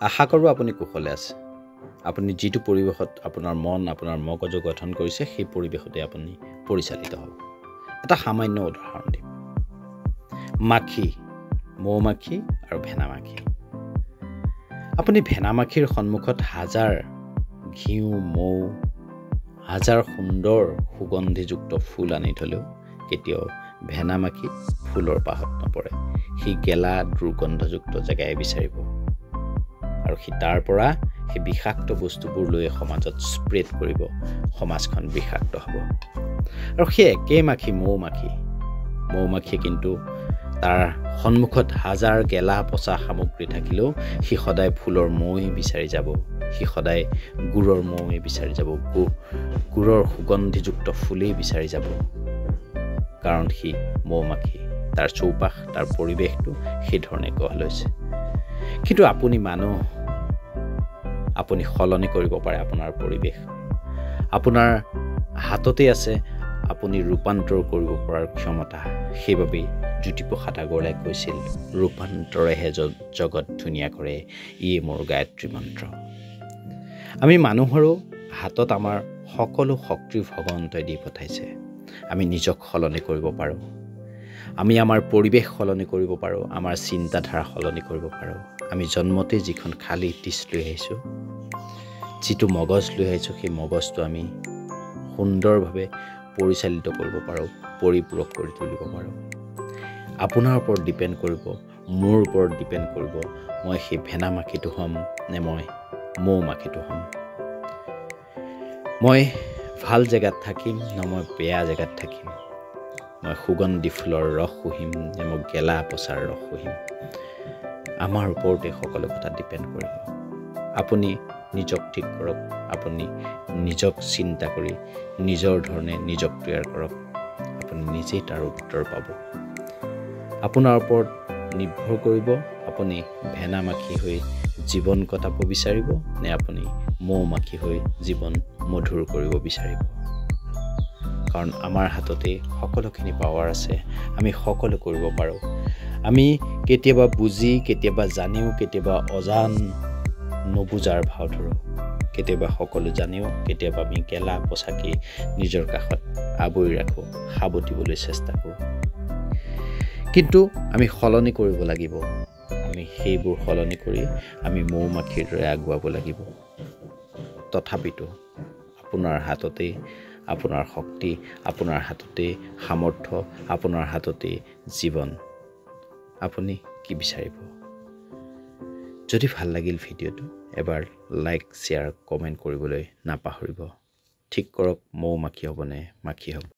আশা কৰোঁ আপুনি কুশলে আছে। আপুনি যিটো পৰিৱেশত আপোনাৰ মন আপোনাৰ মগজু গঠন কৰিছে সেই পৰিৱেশতে আপুনি পৰিচালিত হ'ব। এটা সামান্য উদাহৰণ দিম। মাখি, মৌমাখি আৰু ভেনামাখি। আপুনি ভেনামাখিৰ সন্মুখত হাজাৰ ঘিউ মৌ হাজাৰ সুন্দৰ সুগন্ধিযুক্ত ফুল আনি থলেও কেতিয়াও ভেনামাখি ফুলৰ পাহত নপৰে। সি গেলা দুৰ্গন্ধযুক্ত জেগাই বিচাৰিব আৰু সি তাৰ পৰা সেই বিষাক্ত বস্তুবোৰ লৈ সমাজত স্প্ৰেড কৰিব। সমাজখন বিষাক্ত হ'ব। আৰু সেই একেই মাখি মৌমাখি কিন্তু তাৰ সন্মুখত হাজাৰ গেলা পচা সামগ্ৰী থাকিলেও সি সদায় ফুলৰ মৌই বিচাৰি যাব। সি সদায় গুড়ৰ মৌই বিচাৰি যাব। গুড়ৰ সুগন্ধিযুক্ত ফুলেই বিচাৰি যাব। কাৰণ সি মৌমাখি, তাৰ চৌপাশ তাৰ পৰিৱেশটো সেইধৰণে গঢ় লৈছে। কিন্তু আপুনি মানুহ, আপুনি সলনি কৰিব পাৰে আপোনাৰ পৰিৱেশ। আপোনাৰ হাততে আছে আপুনি ৰূপান্তৰ কৰিব পৰাৰ ক্ষমতা। সেইবাবেই জ্যোতিপ্ৰসাদ আগৰৱালাই কৈছিল, ৰূপান্তৰেহে জগত ধুনীয়া কৰে, ইয়ে মোৰ গায়ত্ৰী মন্ত্ৰ। আমি মানুহৰো হাতত আমাৰ সকলো শক্তি ভগৱন্তই দি পঠাইছে। আমি নিজক সলনি কৰিব পাৰোঁ। আমি আমাৰ পৰিৱেশ সলনি কৰিব পাৰোঁ। আমাৰ চিন্তাধাৰা সলনি কৰিব পাৰোঁ। আমি জন্মতে যিখন খালী টিচ লৈ আহিছোঁ, যিটো মগজ লৈ আহিছোঁ, সেই মগজটো আমি সুন্দৰভাৱে পৰিচালিত কৰিব পাৰোঁ, পৰিপূৰক কৰি তুলিব পাৰোঁ। আপোনাৰ ওপৰত ডিপেণ্ড কৰিব, মোৰ ওপৰত ডিপেণ্ড কৰিব, মই সেই ভেনামাখিটো হ'ম নে মই মৌমাখিটো হ'ম। মই ভাল জেগাত থাকিম নে মই বেয়া জেগাত থাকিম। মই সুগন্ধি ফুলৰ ৰস শুহিম নে মই গেলা পচাৰ ৰস শুহিম। আমাৰ ওপৰতে সকলো কথা ডিপেণ্ড কৰিব। আপুনি নিজক ঠিক কৰক। আপুনি নিজক চিন্তা কৰি নিজৰ ধৰণে নিজক তৈয়াৰ কৰক। আপুনি নিজেই তাৰ উত্তৰ পাব। আপোনাৰ ওপৰত নিৰ্ভৰ কৰিব, আপুনি ভেনামাখি হৈ জীৱন কটাব বিচাৰিব নে আপুনি মৌমাখি হৈ জীৱন মধুৰ কৰিব বিচাৰিব। কাৰণ আমাৰ হাততেই সকলোখিনি পাৱাৰ আছে। আমি সকলো কৰিব পাৰোঁ। আমি কেতিয়াবা বুজি, কেতিয়াবা জানিও, কেতিয়াবা অজান নুবুজাৰ ভাও ধৰোঁ। কেতিয়াবা সকলো জানিও কেতিয়াবা আমি গেলা পচাকি নিজৰ কাষত আৱৰি ৰাখোঁ, সাৱটিবলৈ চেষ্টা কৰোঁ। কিন্তু আমি সলনি কৰিব লাগিব। আমি সেইবোৰ সলনি কৰি আমি মৌমাখিৰ দৰে আগুৱাব লাগিব। তথাপিতো আপোনাৰ হাততেই আপোনাৰ শক্তি, আপোনাৰ হাততেই সামৰ্থ্য, আপোনাৰ হাততেই জীৱন। আপুনি কি বিচাৰিব? যদি ভাল লাগিল ভিডিঅ'টো, এবাৰ লাইক, শ্বেয়াৰ, কমেণ্ট কৰিবলৈ নাপাহৰিব। ঠিক কৰক, মৌমাখি হ'বনে মাখি হ'ব।